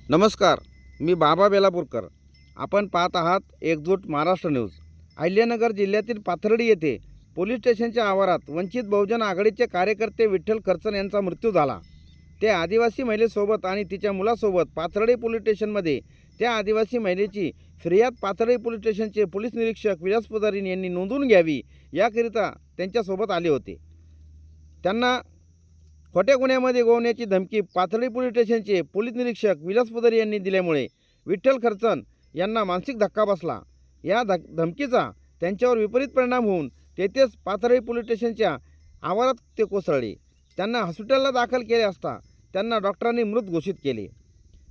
नमस्कार, मी बाबा बेलापूरकर. आपण पाहत आहात एकजूट महाराष्ट्र न्यूज. अहिल्यानगर जिल्ह्यातील पाथर्डी येथे पोलीस स्टेशनच्या आवारात वंचित बहुजन आघाडीचे कार्यकर्ते विठ्ठल खर्चन यांचा मृत्यू झाला. ते आदिवासी महिलेसोबत आणि तिच्या मुलासोबत पाथर्डी पोलीस स्टेशनमध्ये त्या आदिवासी महिलेची फिर्याद पाथर्डी पोलीस स्टेशनचे पोलीस निरीक्षक विलास पुजारी यांनी नोंदवून घ्यावी याकरिता त्यांच्यासोबत आले होते. त्यांना खोट्या गुन्ह्यामध्ये गोवण्याची धमकी पाथर्डी पोलीस स्टेशनचे पोलीस निरीक्षक विलास पुजारी यांनी दिल्यामुळे विठ्ठल खर्चन यांना मानसिक धक्का बसला. या धमकीचा त्यांच्यावर विपरीत परिणाम होऊन तेथेच पाथर्डी पोलीस स्टेशनच्या आवारात ते कोसळले. त्यांना हॉस्पिटलला दाखल केले असता त्यांना डॉक्टरांनी मृत घोषित केले.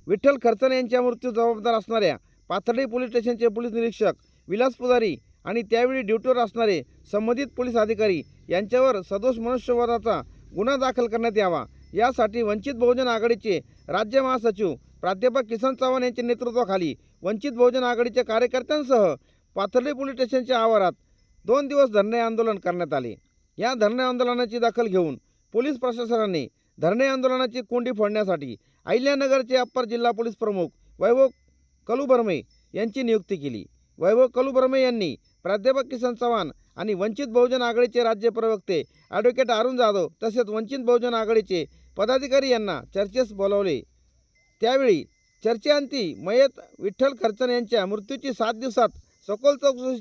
विठ्ठल खर्चन यांच्या मृत्यू जबाबदार असणाऱ्या पाथर्डी पोलीस स्टेशनचे पोलीस निरीक्षक विलास पुजारी आणि त्यावेळी ड्युटीवर असणारे संबंधित पोलीस अधिकारी यांच्यावर सदोष मनुष्यवधाचा गुन्हा दाखल करण्यात यावा यासाठी वंचित बहुजन आघाडीचे राज्य महासचिव प्राध्यापक किसन चव्हाण यांच्या नेतृत्वाखाली वंचित बहुजन आघाडीच्या कार्यकर्त्यांसह पाथर्डी पोलीस स्टेशनच्या आवारात 2 दिवस धरणे आंदोलन करण्यात आले. या धरणे आंदोलनाची दखल घेऊन पोलीस प्रशासनाने धरणे आंदोलनाची कोंडी फोडण्यासाठी अहिल्यानगरचे अप्पर जिल्हा पोलीस प्रमुख वैभव कलुबर्मे यांची नियुक्ती केली. वैभव कलुबर्मे यांनी प्राध्यापक किसन चव्हाण आणि वंचित बहुजन आघाडीचे राज्य प्रवक्ते ॲडव्होकेट अरुण जाधव तसेच वंचित बहुजन आघाडीचे पदाधिकारी यांना चर्चेस बोलावले. त्यावेळी चर्चेअंती मयत विठ्ठल खर्चन यांच्या मृत्यूची 7 दिवसात सखोल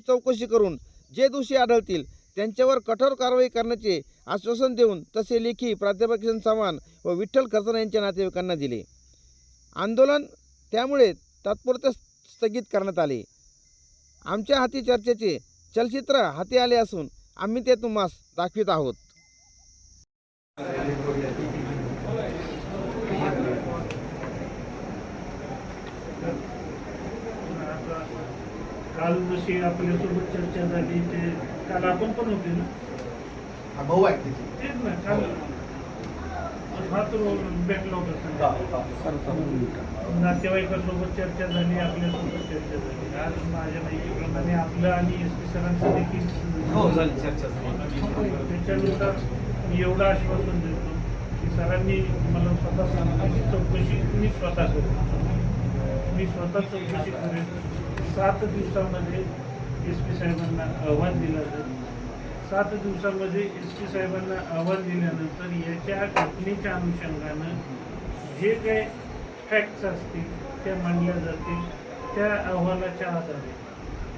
चौकशी करून जे दोषी आढळतील त्यांच्यावर कठोर कारवाई करण्याचे आश्वासन देऊन तसे लेखी प्राध्यापक किसन चव्हाण व विठ्ठल खर्चन यांच्या नातेवाईकांना दिले. आंदोलन त्यामुळे तात्पुरते स्थगित करण्यात आले. आमच्या हाती चर्चेचे चलचित्र हाती आले असून आम्ही ते तुम्हास दाखवित आहोत. काल जशी आपल्यासोबत चर्चा झाली ते काल आपण पण होते ना, भाऊ आहे तेच ना. काल हा तो बॅकलॉग नातेवाईकांसोबत चर्चा झाली, आपल्यासोबत चर्चा झाली. आज माझ्या माहितीप्रमाणे आपलं आणि SP सरांचं देखील चर्चा त्याच्यानुसार मी एवढं आश्वासन देतो की सरांनी मला स्वतः सांगितलं की चौकशी मी स्वतः करतो, मी स्वतः चौकशी करेन. 7 दिवसामध्ये SP साहेबांना अहवाल दिला जाईल. 7 दिवसामध्ये SP साहेबांना अहवाल दिल्यानंतर याच्या घटनेच्या अनुषंगानं जे काही फॅक्ट्स असतील त्या मांडल्या जातील. त्या अहवालाच्या आधारे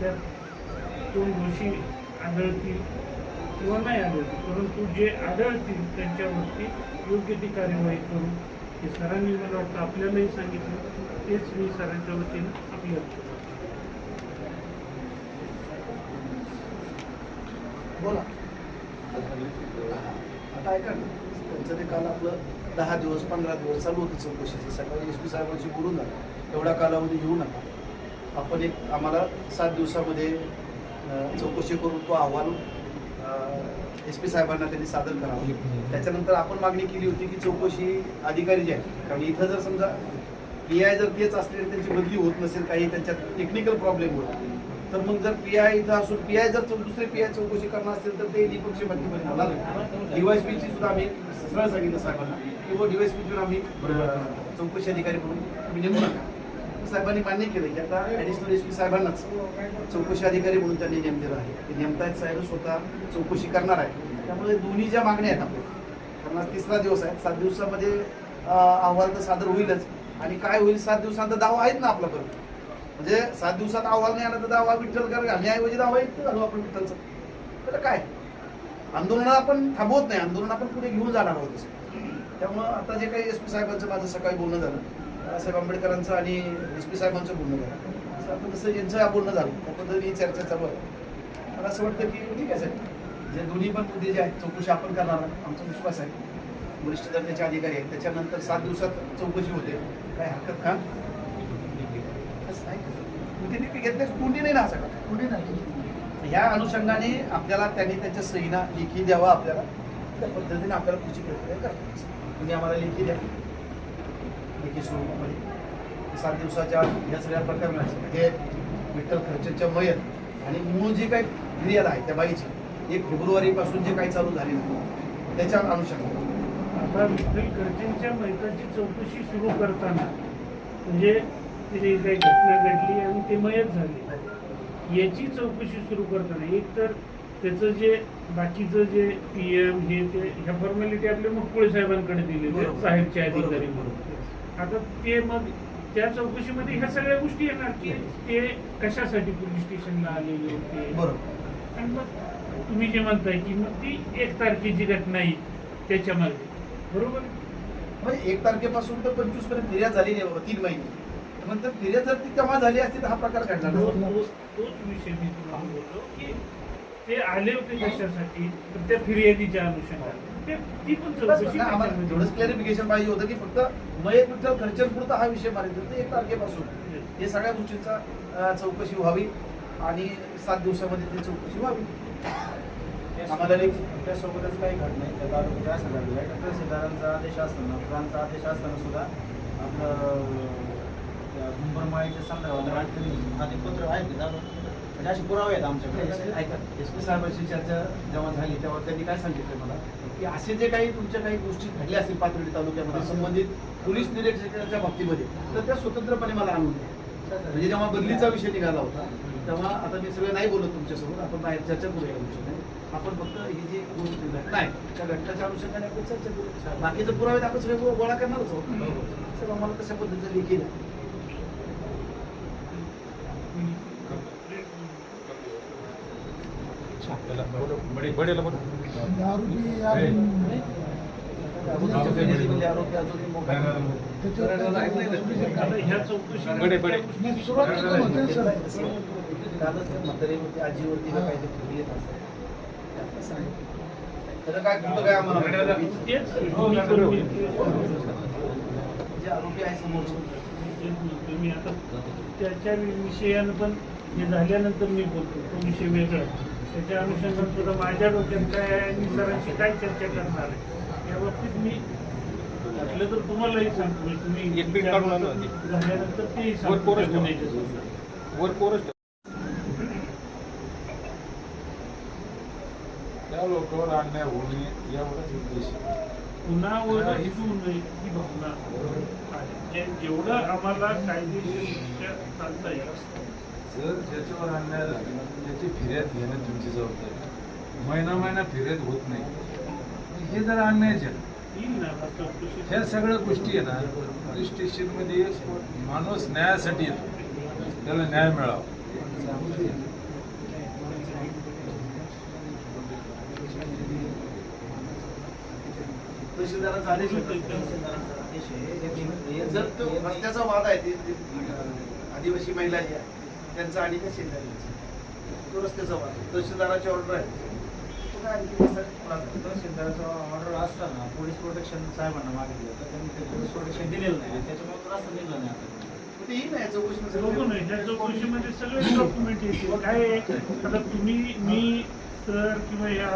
त्यात 2 दोषी आढळतील किंवा नाही आढळतील, परंतु जे आढळतील त्यांच्यावरती योग्य ती कार्यवाही करू हे सरांनी मला वाटतं आपल्यालाही सांगितलं. तेच मी सरांच्या वतीनं आपल्याला बोला. आता ऐका ना, त्यांचं ते काल आपलं 10 दिवस 15 दिवस चालू होतं चौकशीचं. सकाळी SP साहेबांशी बोलू नका, एवढा कालावधी घेऊ नका. आपण आम्हाला 7 दिवसामध्ये चौकशी करून तो अहवाल SP साहेबांना त्यांनी सादर करावा. त्याच्यानंतर आपण मागणी केली होती की चौकशी अधिकारी जे आहेत, कारण इथं जर समजा PI जर तेच असले त्यांची बदली होत नसेल, काही त्यांच्यात टेक्निकल प्रॉब्लेम होता, तर मग जर PI इथं असून PI जर दुसरे PI चौकशी करणार असेल तर ते निपक्षपाती होणार. DYSPची सुद्धा आम्ही सरळ सांगितलं साहेबांना किंवा DYSPची आम्ही चौकशी अधिकारी म्हणून तुम्ही नेमू नका. साहेबांनी मान्य केलं की आता ॲडिशनल SP साहेबांनाच चौकशी अधिकारी म्हणून त्यांनी नेमलेलं आहे. ते नेमतायत साहेब स्वतः चौकशी करणार आहे. त्यामुळे दोन्ही ज्या मागण्या आहेत आपल्या, कारण आज 3रा दिवस आहे, 7 दिवसामध्ये अहवाल तर सादर होईलच. आणि काय होईल, 7 दिवसांचा दावा आहेत ना आपल्यापर्यंत. म्हणजे 7 दिवसात अहवाल नाही आला तर दावा विठ्ठल घालण्याऐवजी दावा एक घालू आपण विठ्ठलचं. तर काय आंदोलन आपण थांबवत नाही, आंदोलन आपण पुढे घेऊन जाणार आहोत. त्यामुळं आता जे काही SP साहेबांचं माझं सकाळी बोलणं झालं, बाळासाहेब आंबेडकरांचं आणि SP साहेबांचं बोलणं झालं, आता जसं यांचं बोलणं झालं त्या पद्धतीने चर्चा चालू आहे. मला असं वाटतं की ठीक आहे साहेब, जे दोन्ही पण मुद्दे जे आहेत चौकशी आपण करणार आहोत. आमचा विश्वास आहे वरिष्ठ दर्जाचे अधिकारी आहेत, त्याच्यानंतर 7 दिवसात चौकशी होते. काय हरकत का घेतल्यास कोणी नाही ना, सगळं कोणी नाही. ह्या अनुषंगाने आपल्याला त्यांनी त्यांच्या सहीना लेखी द्यावा. आपल्याला त्या पद्धतीने आपल्याला पुढची प्रक्रिया करायची. तुम्ही आम्हाला लेखी द्या, लेखी स्वरूपामध्ये 7 दिवसाच्या या सगळ्या प्रकरणाची म्हणजे विठ्ठल खर्चच्या मयत आणि मूळ जी काही फिर्याद आहे त्या बाईची 1 फेब्रुवारीपासून जे काही चालू झाली त्याच्या अनुषंगाने आता विठ्ठल खर्चेंच्या मयताची चौकशी सुरू करताना म्हणजे तिथे काही घटना घडली आणि ते मयत झाले याची चौकशी सुरू करताना एक तर त्याचं जे बाकीचं जे PM हे ते ह्या फॉर्मॅलिटी आपल्या मुटकुळे साहेबांकडे दिलेले बरोबर. साहेबचे अधिकारी बरोबर. म्हणून आता ते मग त्या चौकशीमध्ये ह्या सगळ्या गोष्टी येणार की ते कशासाठी पोलीस स्टेशनला आलेले होते बरोबर. आणि मग तुम्ही जे म्हणताय की मग ती 1 तारखेची घटना आहे त्याच्या मागे बरोबर म्हणजे 1 तारखेपासून तर 25 पर्यंत फिर्याद झाली नाही बाबा, 3 महिने. नंतर फिर्याद जर ती तेव्हा झाली असती तर हा प्रकार घडला नसता. तोच विषय मी तुम्हाला बोलतो की ते आले होते कशासाठी तर त्या फिर्यादीच्या अनुषंगाने ती पण बस चौकशी ना, आम्हाला त्याच्यामध्ये. थोडंच क्लॅरिफिकेशन पाहिजे होतं की फक्त मयत विठ्ठल खर्चनपुरता हा विषय मारित होता 1 तारखेपासून हे सगळ्या गोष्टींचा चौकशी व्हावी आणि 7 दिवसामध्ये ती चौकशी व्हावी. आम्हाला त्यासोबतच काही घड नाही त्या तालुक्यात असं झालेलं आहे का तहसीलदारांचा आदेश असताना प्रांतचा आदेश असताना सुद्धा आपलं त्या गुंबरमाळीच्या संदर्भात पत्र आहेत की म्हणजे असे पुरावे आहेत आमच्याकडे. ऐका, SP साहेबांशी चर्चा जेव्हा झाली तेव्हा त्यांनी काय सांगितलं मला की असे जे काही तुमच्या काही गोष्टी घडल्या असतील पाथर्डी तालुक्यामध्ये संबंधित पोलीस निरीक्षकाच्या बाबतीमध्ये तर त्या स्वतंत्रपणे मला आणून द्या. म्हणजे जेव्हा बदलीचा विषय निघाला होता तेव्हा आता मी सगळं नाही बोलत तुमच्यासोबत, आपण बाहेर चर्चा करूया या विषयाने. आपण फक्त ही जी घटना आहे त्या घटनेच्या अनुषंगाने आपण चर्चा करू. बाकीचे पुरावे आपण सगळे गोळा करणारच आहोत. सर आम्हाला कशा पद्धतीचं लेखी द्या. आरोपी अजूनही मोठा आता ह्या चौकशी कालच म्हातारीवरती आजीवरती का काहीतरी फिरले त्याचं काय कुठं काय आम्हाला तेच तुम्ही करून जे आरोपी आहे समोरचे तुम्ही आता त्याच्या विषयानं पण हे झाल्यानंतर मी बोलतो तो विषय वेगळा त्याच्या अनुषंगाने सुद्धा माझ्या डोक्यात काय आहे आणि सरांशी काय चर्चा करणार आहे या बाबतीत मी म्हटलं तर तुम्हालाही सांगतो मी तुम्ही झाल्यानंतर तेही सांगतो त्या गुन्ह्याच्या संदर्भात. त्या लोकांवर अन्याय होऊ नये एवढाच उद्देश आहे. पुन्हा ओरडा हिजू नये ही भावना आहे. जेवढं आम्हाला कायदेशीररित्या चालता येईल जर ज्याच्यावर अन्याय झाला त्याची फिर्याद घेणं तुमची जबाबदारी. महिना फिर्याद होत नाही हे जरा अन्यायच आहे. येईल ना आता चौकशी ह्या सगळ्या गोष्टी आहे ना पोलीस स्टेशनमध्ये माणूस न्यायासाठी येतो त्याला न्याय मिळावा. तहसीलदारांचा आदेश होता. जर तो रस्त्याचा वाद आहे ते आदिवासी महिला ज्या त्यांचा आणि त्या शेजाऱ्यांचा तो रस्त्याचा वाद आहे. तहसीलदाराची ऑर्डर आहे तो काय आणखी तहसीलदाराचा ऑर्डर असताना पोलीस प्रोटेक्शन साहेबांना मागितलं तर त्यांनी ते पोलीस प्रोटेक्शन दिलेलं नाही त्याच्यामुळे तो रस्ता निघला नाही आता. ते येईल ना बघू चौकशी नये त्या चौकशीमध्ये सगळे डॉक्युमेंट येतील काय आहे, आता तुम्ही मी सर किंवा या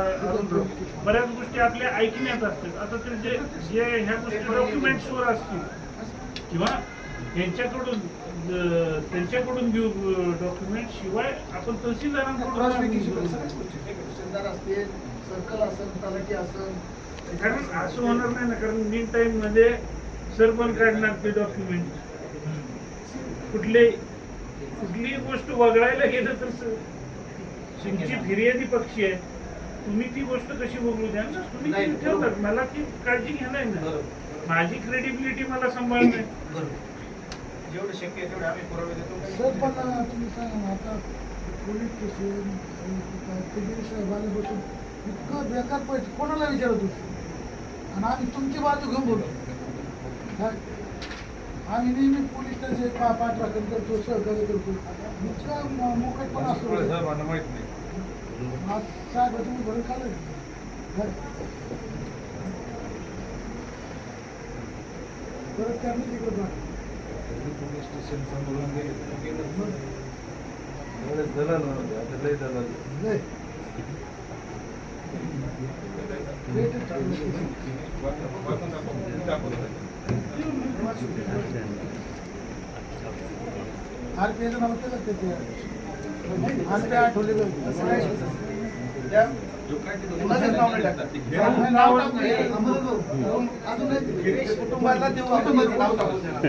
बऱ्याच गोष्टी आपल्या ऐकण्यात असतात. आता ते जे जे ह्या गोष्टी डॉक्युमेंट्सवर असतील किंवा त्यांच्याकडून घेऊ डॉक्युमेंट शिवाय आपण तहसीलदारांकडून तहसीलदार असतील सर्कल असेल तलाठी असेल कारण असं होणार नाही ना कारण मीन टाइम मध्ये सर पण काढणार ते डॉक्युमेंट कुठलीही गोष्ट वगळायला गेलं तर तुमची फिर्यादी पक्षी आहे तुम्ही ती गोष्ट कशी वगळू द्या ना तुम्ही ती ठेवतात मला ती काळजी घेणार ना माझी क्रेडिबिलिटी मला सांभाळणं आहे. जेवढं शक्य आहे तेवढं आम्ही पुरावे देतो. सर पण तुम्ही सांगा ना आता पोलीस स्टेशन साहेबांनी बसून इतकं बेकार पैसे कोणाला विचारत होतो आणि आम्ही तुमची बाजू घेऊन बोलतो काय आम्ही नेहमी पोलीस स्टेशन पाठराखण करतो सहकार्य करतो इतका मोकट पण असतो साहेबांना माहित नाही. आज साहेब तुम्ही भरून खाल्लं परत त्यांनी तिकडं पोलीस स्टेशन समोरून गेले एवढेच दलाल नव्हते आता लय दलाल. नाही RPA चं नाव केलं त्याचे RPA आठवलेलं त्या कुणाचंच नाव नाही टाकणार. नाव टाकून अजून एक कुटुंबाला देऊ आपण नाव टाकून देणार.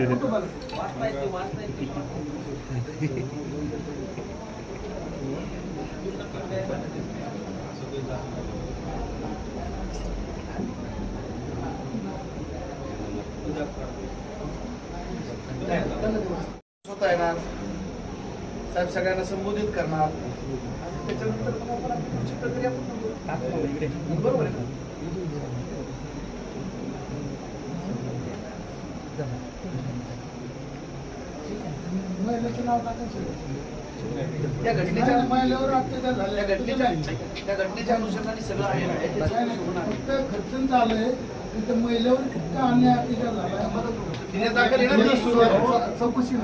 स्वतः येणार साहेब, सगळ्यांना संबोधित करणार आणि त्याच्यानंतर मग आपण आपली पुढची प्रक्रिया आपण करू. बरोबर आहे ना? महिलेचं नाव टाकायचं. त्या घटनेच्या महिलेवर अत्याचार झाले. त्या घटनेच्या अनुषंगाने सगळं आहे ना. फक्त खर्च झालंय तिथे महिलेवर किती अन्याय अत्याचार झालाय. तिने दाखल येणार नाही. चौकशी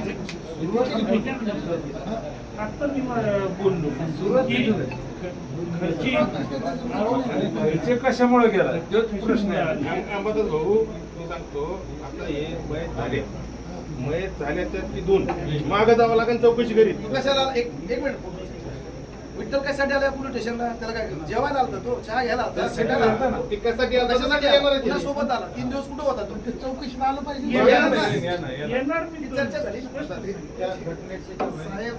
आता मी बोललो की घरची घरचे कशामुळे गेला तोच प्रश्न आहे. अंबादास भाऊ, मी सांगतो आता हे मयत झाल्याच्या ती 2 मागं जावं लागेल चौकशी करीत. तू कशाला एक मिनिट विठ्ठल कशासाठी आला पोलीस स्टेशनला? त्याला काय जेवायला आलता तो, चहा घ्यायला आलता, भेटायला आलता. ते कसा गेला कशासाठी आला? पुन्हा सोबत आला. 3 दिवस कुठं होता तो? चौकशीला आलं पाहिजे. येणार मी ती चर्चा झाली. त्या घटनेचे साहेब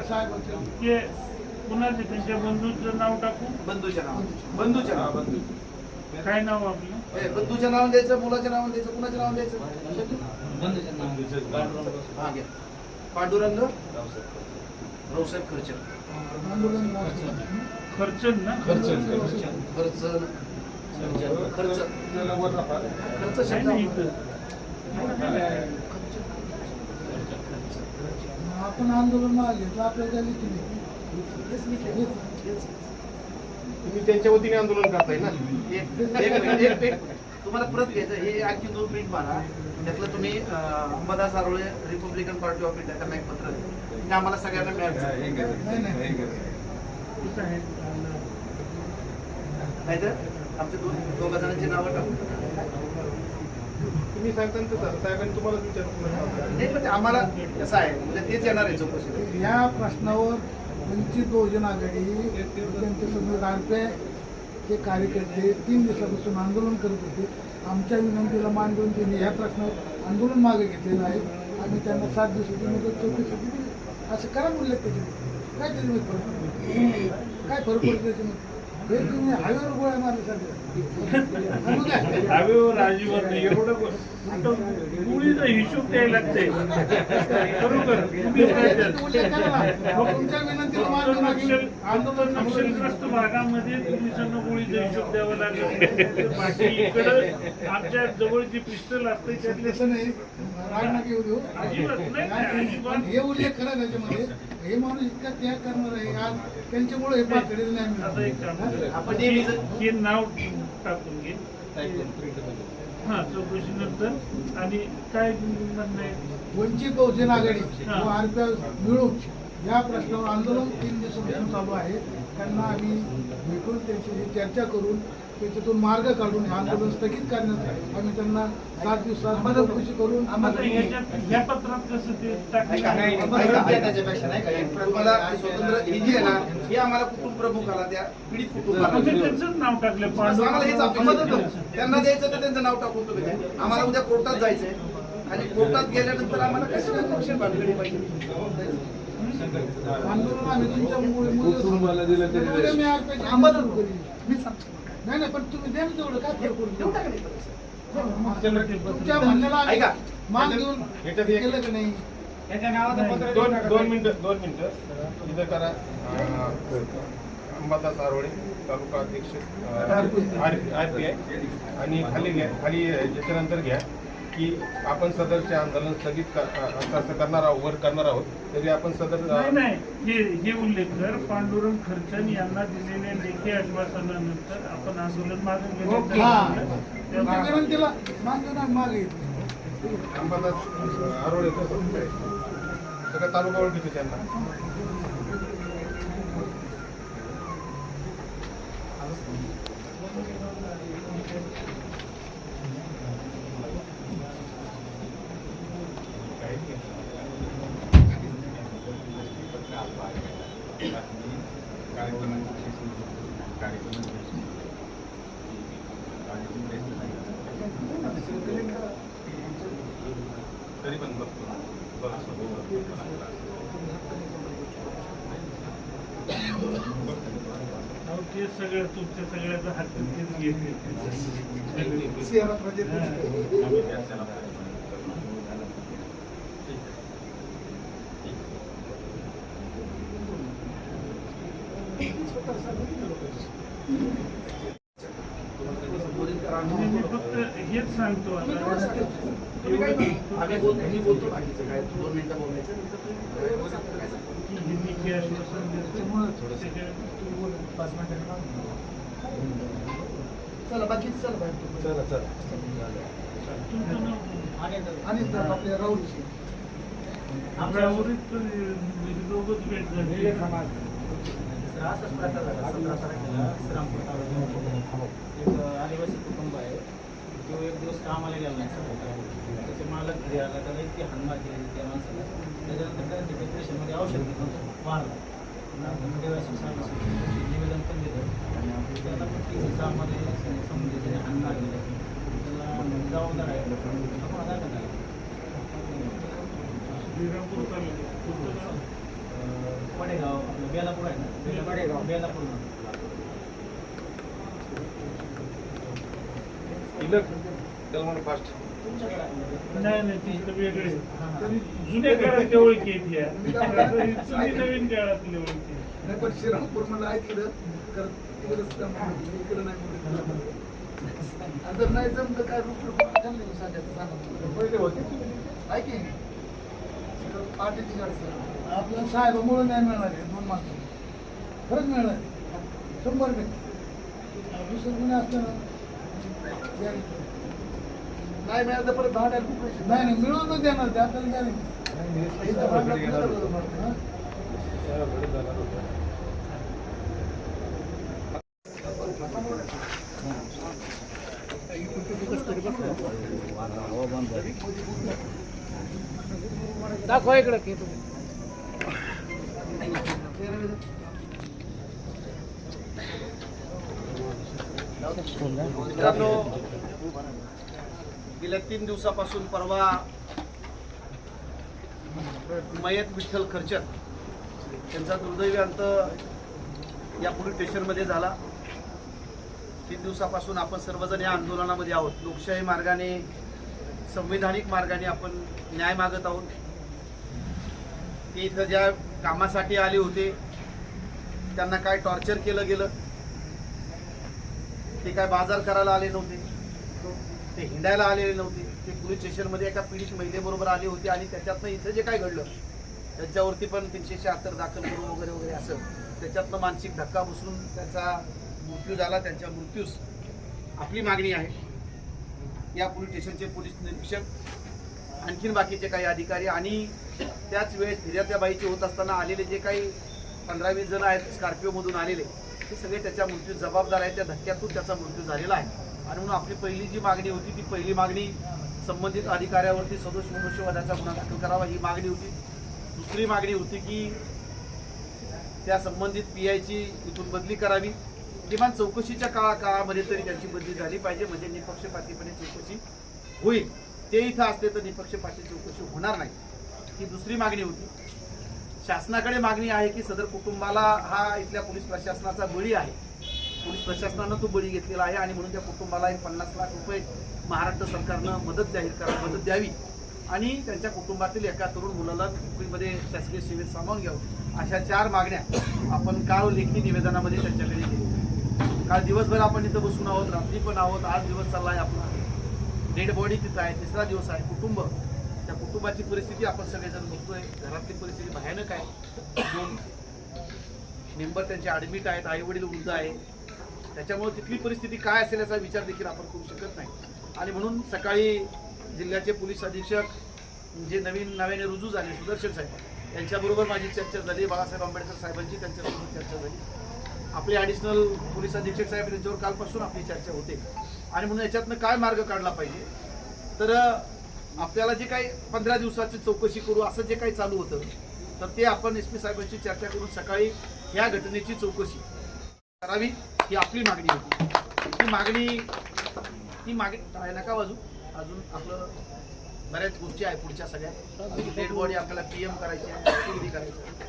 साहेब ते कुणाचे त्यांच्या बंधूचं नाव टाकू. बंधूच्या नावाने काय नाव आपलं? बंधूच्या नावाने द्यायचं, मुलाच्या नावाने द्यायचं, कुणाच्या नावाने द्यायचं? हा घ्या. पांडुरंग रावसाहेब खर्च. आंदोलन खर्चन ना खर्च नाही शब्द नाही इथं. आपण आंदोलन मागे घेतलं आपल्याला झाली की नाही. तुम्ही त्यांच्या वतीने आंदोलन करताय ना. एक तुम्हाला परत घ्यायचं. हे आणखी 2 प्रिंट मारा. त्यातलं तुम्ही Ambadas Arole Republican Party of India त्यांना एक पत्र द्या. ते आम्हाला सगळ्यांना मिळालं. कुठं आहे? नाहीतर आमच्या 2 जणांची नावं टाकून. तुम्ही सांगता तर साहेबांनी तुम्हालाच विचारलं. नाही पण ते आम्हाला कसं आहे म्हणजे तेच येणार आहे चौकशी. या प्रश्नावर वंचित बहुजन आघाडी त्यांचे समोर आरपीआय चे कार्यकर्ते 3 दिवसापासून आंदोलन करत होते. आमच्या विनंतीला मान देऊन त्यांनी या प्रश्नावर आंदोलन मागे घेतलेलं आहे. आम्ही त्यांना 7 दिवसाची मुदत चौकशीसाठी दिली. असं करा उल्लेख त्याच्यामध्ये. काय त्याच्यामध्ये फरक पडतो? काय फरक पडतो त्याच्यामध्ये? हे तुम्ही हायवेवर गोळ्या मारल्यासारखे. हवेवर राजीवर नाही एवढं आता मुळीचा हिशोब द्यायला लागते. बरोबर तुम्ही काय त्यात? उल्लेख करा ना. तुमच्या विनंतीला मान देऊन आम्ही आंदोलन नक्षलग्रस्त भागामध्ये पोलिसांना गोळीचा हिशोब द्यावा लागेल. बाकी इकडं आमच्या जवळ जी पिस्टल असते त्यातले तसं नाही. राग नका येऊ देऊ. अजिबात नाही अजिबात हे उल्लेख करा त्याच्यामध्ये. हे माणूस इतका त्याग करणार आहे. आज त्यांच्यामुळे हे पातळीला नाही आता मिळालं. एक काम करा. आपण नेहमी हे नाव टाकून घे. हा चौकशी नंतर आणि काय म्हणणं आहे? वंचित बहुजन आघाडी व आरपीआय मिळून या प्रश्नावर आंदोलन 3 दिवसापासून चालू आहे. त्यांना आम्ही भेटून त्यांच्याशी चर्चा करून त्याच्यातून मार्ग काढून हे आंदोलन स्थगित करण्यात आम्ही त्यांना 7 दिवसात चौकशी करून आता ह्याच्यात ह्या पत्रात कसं ते ऐका, त्याच्यापेक्षा नाही का तुम्हाला स्वतंत्र ही जी आहे ना, ही आम्हाला कुटुंब प्रमुखाला द्या, पीडित कुटुंबाला म्हणजे त्यांचंच नाव टाकलं आम्हाला हेच अपेक्षा आहे. त्यांना द्यायचं तर त्यांचं नाव टाकून तुम्ही द्या. आम्हाला उद्या कोर्टात जायचंय आणि कोर्टात गेल्यानंतर आम्हाला कशी दक्षिण भागली पाहिजे. आंदोलन आम्ही तुमच्या कुटुंबाला दिलं तरी उद्या मी आरपीआयची आंदोलन सुरू करीन. मी सांगतो. नाही पण तुम्ही द्या ना तेवढं काय फरक पडतो? देऊ टाका नाही पैसे. तुमच्या म्हणण्याला आम्ही ऐका. मान देऊन ह्याच्यात एक- केलं की नाही. दोन मिनिटं इथं करा. अंबादास आरोळे तालुका अध्यक्ष RPI आणि खाली याच्यानंतर घ्या की आपण सदरचे आंदोलन स्थगित असं करणार आहोत, वर करणार आहोत. तरी आपण सदर नाही हे उल्लेख कर. पांडुरंग खर्चन यांना दिलेल्या लेखी आश्वासनानंतर आपण आंदोलन मागे हा. घेण्याचं तुमच्या विनंतीला मान देऊन आम्ही मागे येतो. अंबादास आरोळे सगळं तालुका ओळखीचे त्यांना. कार्यक्रमाची तरी पण बघतो अहो, ते सगळं तुमच्या सगळ्याचा हात तेच घेतले. मी फक्त हेच सांगतो आता आम्ही बोलतो बाकीचं काय 2 मिनिटं बोलायचं की हिंदी जे आश्वासन देतो त्याच्या- चला बाकी चला बाहेर. तुमचं नाव आणि आपल्या राहुल आमच्यावरच तर दोघंच भेट झाली. असाच प्रकार झाला 17 तारखेला श्रीरामपूर तालुक्यात एक आदिवासी कुटुंब आहे. तो एक दिवस कामाला गेला नाही सकाळी. त्याचे मालक घरी आला त्याला इतकी हाणमार केली त्या माणसाला. त्याच्यानंतर काय ते डिप्रेशनमध्ये औषध घेऊन वाढला. निवेदन पण दिलं आणि त्याला पण 30 सामध्ये संबंधित हाणमार केलं. त्याला जबाबदार आहे आपण दाखल झाला. श्रीरामपूर तालुक्यात तुमचं नाव? वडेगाव आपलं बेलापूर आहे ना बेलापूर नाही नाही तिकडे वेगळे जुन्या काळातल्या ओळखी आहेत या. तुम्ही नवीन काळातली ओळखी आहेत. नाही पण श्रीरामपूर मला ऐकलं तर तिकडंच इकडं नाही जर नाही जमलं काय पहिले होते ऐकी पार्टीची गाडी आपल्या साहेबामुळे नाही मिळणार आहे 2 मार्क खरंच मिळणार 100%. दुसरं कोणी असलं ना नाही मिळालं तर परत 10 पैसे नाही नाही मिळून देणार ते आपल्याला काय नाही. दाखवा इकडे की तुम्ही मित्रांनो, गेल्या 3 दिवसापासून परवा मयत विठ्ठल खर्चक त्यांचा दुर्दैवी अंत या पोलीस स्टेशनमध्ये झाला. 3 दिवसापासून आपण सर्वजण या आंदोलनामध्ये आहोत. लोकशाही मार्गाने संवैधानिक मार्गाने आपण न्याय मागत आहोत. ते इथं ज्या कामासाठी आले होते त्यांना काय टॉर्चर केलं गेलं. ते काय बाजार करायला आले नव्हते, ते हिंडायला आलेले नव्हते. ते पोलीस स्टेशनमध्ये एका पीडित महिलेबरोबर आले होते आणि त्याच्यातनं इथं जे काय घडलं त्याच्यावरती पण 376 दाखल करून वगैरे वगैरे असं त्याच्यातनं मानसिक धक्का बसून त्याचा मृत्यू झाला. त्यांच्या मृत्यूस आपली मागणी आहे या पोलीस स्टेशनचे पोलीस निरीक्षक, आणखीन बाकीचे काही अधिकारी आणि त्याच वेळेस फिर्यात्या बाईची होत असताना आलेले जे काही 15-20 जण आहेत स्कॉर्पिओमधून आलेले ते सगळे त्याच्या मृत्यू जबाबदार आहेत. त्या धक्क्यातून त्याचा मृत्यू झालेला आहे. आणि म्हणून आपली पहिली जी मागणी होती ती पहिली मागणी संबंधित अधिकाऱ्यावरती सदोष मनुष्यवधाचा गुन्हा दाखल करावा ही मागणी होती. दुसरी मागणी होती की त्या संबंधित PIची इथून बदली करावी. किमान चौकशीच्या काळामध्ये तरी त्यांची बदली झाली पाहिजे म्हणजे निपक्षपातीपणे चौकशी होईल. ते इथं असते तर निपक्षपाती चौकशी होणार नाही. ही दुसरी मागणी होती. शासनाकडे मागणी आहे की सदर कुटुंबाला हा इथल्या पोलीस प्रशासनाचा बळी आहे. पोलीस प्रशासनानं तो बळी घेतलेला आहे आणि म्हणून त्या कुटुंबाला एक 50 लाख रुपये महाराष्ट्र सरकारनं मदत जाहीर करा मदत द्यावी आणि त्यांच्या कुटुंबातील एका तरुण मुलाला नोकरीमध्ये शासकीय सेवेत सामावून घ्यावं. अशा 4 मागण्या आपण काल लेखी निवेदनामध्ये त्यांच्याकडे दिली. काल दिवसभर आपण इथं बसून आहोत, रात्री पण आहोत, आज दिवस चालला आहे आपला. डेड बॉडी तिथं आहे, 3रा दिवस आहे. कुटुंब त्या कुटुंबाची परिस्थिती आपण सगळेजण बघतोय. घरातली परिस्थिती भयानक आहे. 2 मेंबर त्यांचे ॲडमिट आहेत, आईवडील वृद्ध आहे. त्याच्यामुळे तिथली परिस्थिती काय असेल याचा विचार देखील आपण करू शकत नाही. आणि म्हणून सकाळी जिल्ह्याचे पोलीस अधीक्षक जे नवीन नव्याने रुजू झाले सुदर्शन साहेब यांच्याबरोबर माझी चर्चा झाली. बाळासाहेब आंबेडकर साहेबांची त्यांच्याबरोबर चर्चा झाली. आपले ॲडिशनल पोलीस अधीक्षक साहेब त्यांच्यावर कालपासून आपली चर्चा होते. आणि म्हणून याच्यातनं काय मार्ग काढला पाहिजे तर आपल्याला जे काही 15 दिवसाची चौकशी करू असं जे काही चालू होतं तर ते आपण SP साहेबांची चर्चा करून सकाळी या घटनेची चौकशी करावी ही आपली मागणी होती. ती मागणी काय नका वाजू अजून आपलं बऱ्याच गोष्टी आहेत पुढच्या सगळ्या डेड बॉडी आपल्याला PM करायची आहे, ऍक्टिव्हिटी करायची आहे.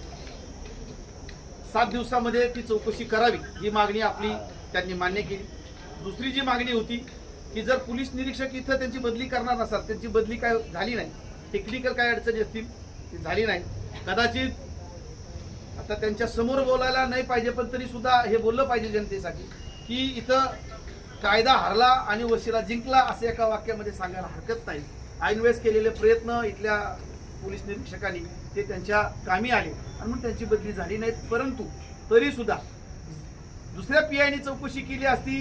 7 दिवसामध्ये ती चौकशी करावी ही मागणी आपली त्यांनी मान्य केली. दुसरी जी मागणी होती की जर पोलीस निरीक्षक इथं त्यांची बदली करणार नसाल, त्यांची बदली काय झाली नाही, टेक्निकल काय अडचणी असतील ती झाली नाही, कदाचित आता त्यांच्या समोर बोलायला नाही पाहिजे पण तरी सुद्धा हे बोललं पाहिजे जनतेसाठी की इथं कायदा हरला आणि वशिला जिंकला असं एका वाक्यामध्ये सांगायला हरकत नाही. ऐनवेळेस केलेले प्रयत्न इथल्या पोलीस निरीक्षकांनी ते त्यांच्या कामी आले आणि म्हणून त्यांची बदली झाली नाही. परंतु तरी सुद्धा दुसऱ्या PIनी चौकशी केली असती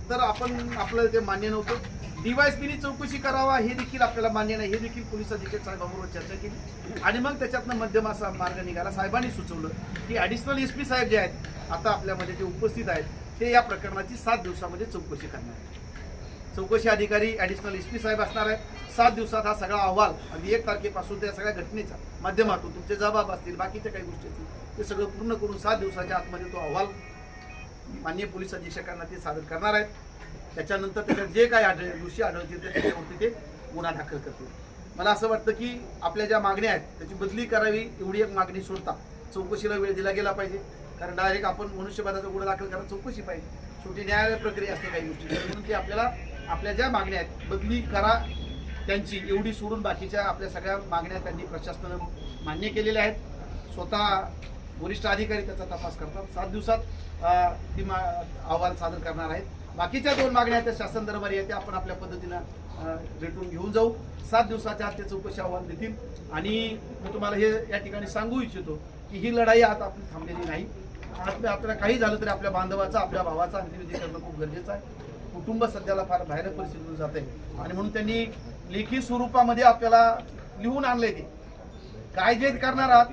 तर आपण आपल्याला ते मान्य नव्हतं. DYSPनी चौकशी करावा हे देखील आपल्याला मान्य नाही, हे देखील पोलीस अधीक्षक साहेबांबरोबर चर्चा केली आणि मग त्याच्यातनं मध्यम असा मार्ग निघाला. साहेबांनी सुचवलं की ॲडिशनल SP साहेब जे आहेत आता आपल्यामध्ये जे उपस्थित आहेत ते या प्रकरणाची 7 दिवसामध्ये चौकशी करणार आहेत. चौकशी अधिकारी ॲडिशनल SP साहेब असणार आहेत. 7 दिवसात हा सगळा अहवाल अगदी 1 तारखेपासून त्या सगळ्या घटनेच्या माध्यमातून तुमचे जबाब असतील, बाकीच्या काही गोष्टी असतील ते सगळं पूर्ण करून 7 दिवसाच्या आतमध्ये तो अहवाल माननीय पोलीस अधीक्षकांना ते सादर करणार आहेत. त्याच्यानंतर त्याच्यात जे काय दोषी आढळतील ते त्याच्यावरती ते गुन्हा दाखल करतील. मला असं वाटतं की आपल्या ज्या मागण्या आहेत त्याची बदली करावी एवढी एक मागणी सोडता चौकशीला वेळ दिला गेला पाहिजे. कारण डायरेक्ट आपण मनुष्यवधाचा गुन्हा दाखल करा चौकशी पाहिजे, शेवटी न्यायालय प्रक्रिया असते काही गोष्टी. म्हणून ते आपल्याला आपल्या ज्या मागण्या आहेत बदली करा त्यांची एवढी सोडून बाकीच्या आपल्या सगळ्या मागण्या त्यांनी प्रशासनानं मान्य केलेल्या आहेत. स्वतः वरिष्ठ अधिकारी त्याचा तपास करतात. 7 दिवसात ती अहवाल सादर करणार आहेत. बाकीच्या 2 मागण्या आहेत त्या शासन दरबारी आहेत त्या आपण आपल्या पद्धतीनं रेटून घेऊन जाऊ. 7 दिवसाच्या आत ते चौकशी अहवाल देतील आणि मी तुम्हाला हे या ठिकाणी सांगू इच्छितो की ही लढाई आता आपली थांबलेली नाही. आपल्याला काही झालं तरी आपल्या बांधवाचा आपल्या भावाचा अंत्यविधी करणं खूप गरजेचं आहे. कुटुंब सध्याला फार भयानक परिस्थितीतून जात आहे आणि म्हणून त्यांनी लेखी स्वरूपामध्ये आपल्याला लिहून आणलंय ते काय जे करणार आहात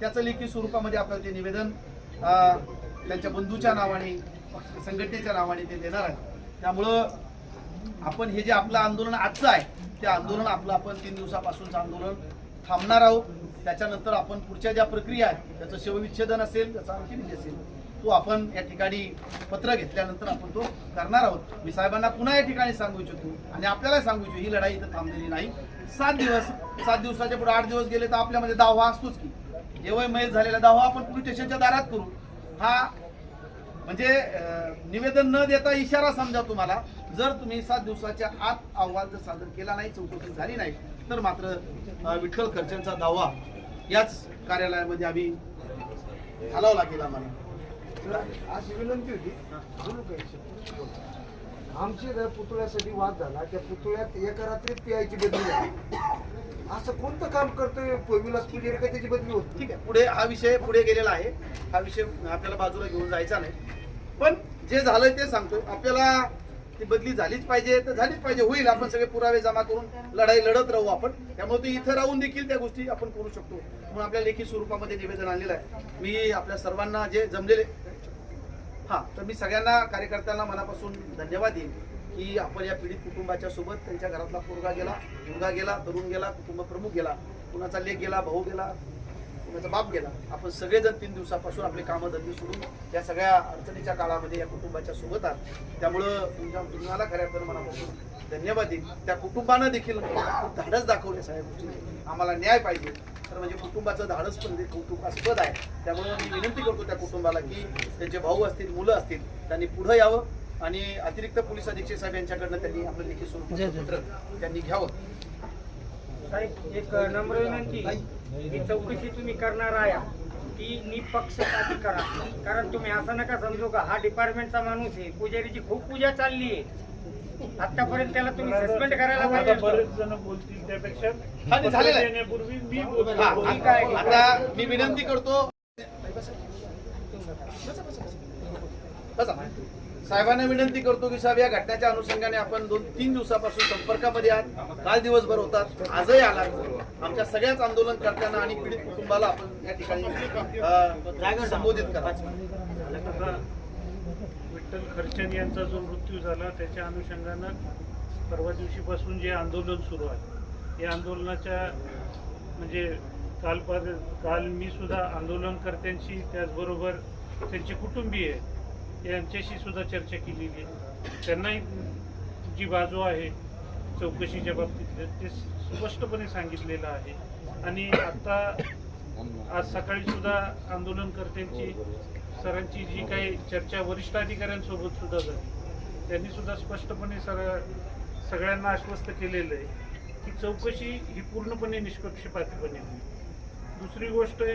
त्याचं लेखी स्वरूपामध्ये आपल्याला ते निवेदन त्यांच्या बंधूच्या नावाने संघटनेच्या नावाने ते देणार आहे. त्यामुळं आपण हे जे आपलं आंदोलन आजचं आहे ते आंदोलन आपलं आपण 3 दिवसापासूनचं आंदोलन थांबणार आहोत. त्याच्यानंतर आपण पुढच्या ज्या प्रक्रिया आहेत त्याचं शवविच्छेदन असेल त्याचा आणखी विधी असेल तो आपण या ठिकाणी पत्र घेतल्यानंतर आपण तो करणार आहोत. मी साहेबांना पुन्हा या ठिकाणी सांगू इच्छितो आणि आपल्याला सांगू इच्छितो ही लढाई इथं थांबलेली नाही. 7 दिवसाच्या पुढे 8 दिवस गेले तर आपल्यामध्ये दावा असतोच की जेव्हा मयत झालेला दावा आपण पोलीस स्टेशनच्या दारात करू. हा म्हणजे निवेदन न देता इशारा समजा तुम्हाला. जर तुम्ही 7 दिवसाच्या आत अहवाल जर सादर केला नाही चौकशी झाली नाही तर मात्र विठ्ठल खर्चांचा दावा याच कार्यालयामध्ये आम्ही घालावा लागेल आम्हाला. अशी विनंती होती आमची जर पुतळ्यासाठी वाद झाला त्या पुतळ्यात एका रात्रीत PIची बदली झाली. असं कोणतं काम करतोय विलास पुजारी का त्याची बदली होत? ठीक आहे, पुढे हा विषय पुढे गेलेला आहे. हा विषय आपल्याला बाजूला घेऊन जायचा नाही. पण जे झालंय ते सांगतोय आपल्याला ती बदली झालीच पाहिजे तर झालीच पाहिजे. होईल, आपण सगळे पुरावे जमा करून लढाई लढत राहू आपण. त्यामुळे ते इथं राहून देखील त्या गोष्टी आपण करू शकतो. म्हणून आपल्या लेखी स्वरूपामध्ये निवेदन आणलेलं आहे. मी आपल्या सर्वांना जे जमलेले तर मी सगळ्यांना कार्यकर्त्यांना मनापासून धन्यवाद देईन की आपण या पीडित कुटुंबाच्या सोबत त्यांच्या घरातला मुलगा गेला, तरुण गेला, कुटुंब प्रमुख गेला, कुणाचा लेक गेला, भाऊ गेला, कुणाचा बाप गेला. आपण सगळेजण 3 दिवसापासून आपले कामधंदे सोडून या सगळ्या अडचणीच्या काळामध्ये या कुटुंबाच्या सोबत आहात. त्यामुळं तुम्हाला खऱ्या अर्थानं मनापासून धन्यवाद देईन. त्या कुटुंबानं देखील खूप धाडस दाखवले सगळ्या गोष्टी. आम्हाला न्याय पाहिजे तर म्हणजे कुटुंबाचं धाडस पण कौतुकास्पद आहे. त्यामुळे मी विनंती करतो त्या कुटुंबाला की त्यांचे भाऊ असतील, मुलं असतील, त्यांनी पुढे यावं आणि अतिरिक्त पोलीस अधीक्षक साहेब यांच्याकडनं त्यांनी आपलं लेखी स्वरूपाचं पत्र त्यांनी घ्यावं. साहेब एक नम्र विनंती, ही चौकशी तुम्ही करणार आहे ती निपक्षपाती करा. कारण तुम्ही असं नका समजू का हा डिपार्टमेंटचा माणूस आहे. पुजारीची खूप पूजा चालली आहे आतापर्यंत, त्याला तुम्ही सस्पेंड करायला पाहिजे. बरेच जण बोलतील त्यापेक्षा झालेलं आहे. देण्यापूर्वी मी बोलतो. ठीक आहे. आता मी विनंती करतो बसा साहेबांना विनंती करतो की साहेब या घटनेच्या अनुषंगाने आपण 2-3 दिवसापासून संपर्कामध्ये आहात. काल दिवसभर होतात, आजही आलात. आमच्या सगळ्याच आंदोलनकर्त्यांना आणि पीडित कुटुंबाला आपण या ठिकाणी संबोधित करा. विठ्ठल खर्चन यांचा जो मृत्यू झाला त्याच्या अनुषंगानं परवा दिवशीपासून जे आंदोलन सुरू आहे या आंदोलनाच्या म्हणजे काल मी सुद्धा आंदोलनकर्त्यांशी त्याचबरोबर त्यांचे कुटुंबीय यांच्याशी सुद्धा चर्चा केलेली आहे. त्यांनाही जी बाजू आहे चौकशीच्या बाबतीत ते स्पष्टपणे सांगितलेलं आहे. आणि आता आज सकाळी सुद्धा आंदोलनकर्त्यांची सरांची जी काही चर्चा वरिष्ठ अधिकाऱ्यांसोबत सुद्धा झाली, त्यांनी सुद्धा स्पष्टपणे सगळ्यांना आश्वस्त केलेलं आहे की चौकशी ही पूर्णपणे निष्पक्षपातीपणे होईल. दुसरी गोष्ट आहे,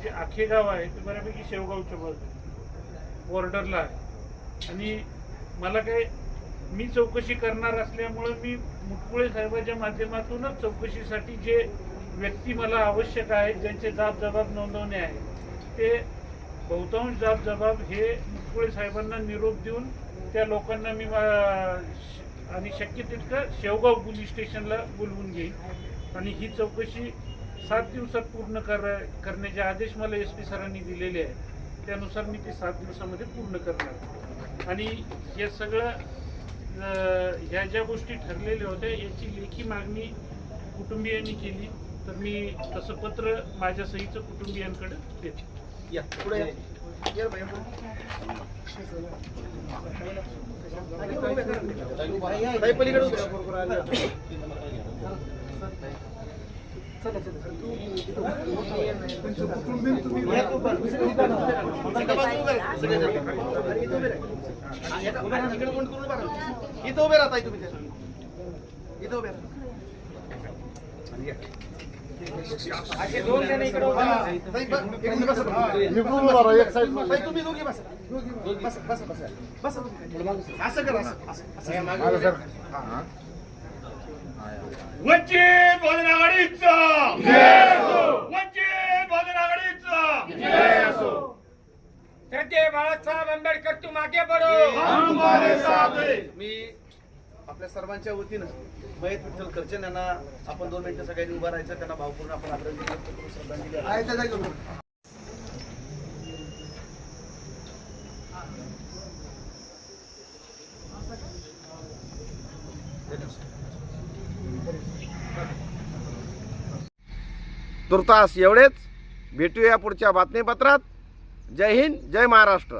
जे आखेगाव आहे ते बऱ्यापैकी शेवगावच्या बाजूला बॉर्डरला आहे आणि मला मी चौकशी करणार असल्यामुळं मी मुटकुळे साहेबांच्या माध्यमातूनच चौकशीसाठी जे व्यक्ती मला आवश्यक आहे, ज्यांचे जबाब नोंदवणे आहे, ते बहुतांश जबाब हे मुटकुळे साहेबांना निरोप देऊन त्या लोकांना मी आणि शक्य तितकं शेवगाव पोलीस स्टेशनला बोलवून घेईन आणि ही चौकशी 7 दिवसात पूर्ण करण्याचे आदेश मला SP सरांनी दिलेले आहे. त्यानुसार मी ते 7 दिवसामध्ये पूर्ण करणार. आणि हे सगळं ह्या ज्या गोष्टी ठरलेल्या होत्या याची लेखी मागणी कुटुंबियांनी केली, तर मी तसं पत्र माझ्या सहीचं कुटुंबियांकडे देतो. या पुढे या. या बाई, ताई पलीकडे उभे राहा. चला चला. या तू पण. एका बाजूला उभे राहा. सगळे इथं उभे राहा. इकडे कोण करून उभा राहा. इथं उभे राहा ताई तुम्ही. इथं उभे राहा. असे 2 जण इकडे उभे राहा. ताई इकडून बसा. इकडून उभा राहा. एक साईड ताई तुम्ही दोघी बसा. बसा बसा बसा. बसा तुम्ही. असं करा असं. मागे सर. हां. वंचित बहुजन आघाडीचा जय असो. वंचित बहुजन आघाडीचा जय असो. श्रद्धेय बाळासाहेब आंबेडकर तू मागे बढो. हम तुम्हारे साथ हैं. मी आपल्या सर्वांच्या वतीनं मयत विठ्ठल खर्चे यांना आपण 2 मिनिटं सगळ्यांनी उभा राहायचं, त्यांना भावपूर्ण आपण आदरांजली व्यक्त करू, श्रद्धांजली अर्पण करू. तुर्तास एवढेच. भेटूया पुढच्या बातमीपत्रात. जय हिंद, जय महाराष्ट्र.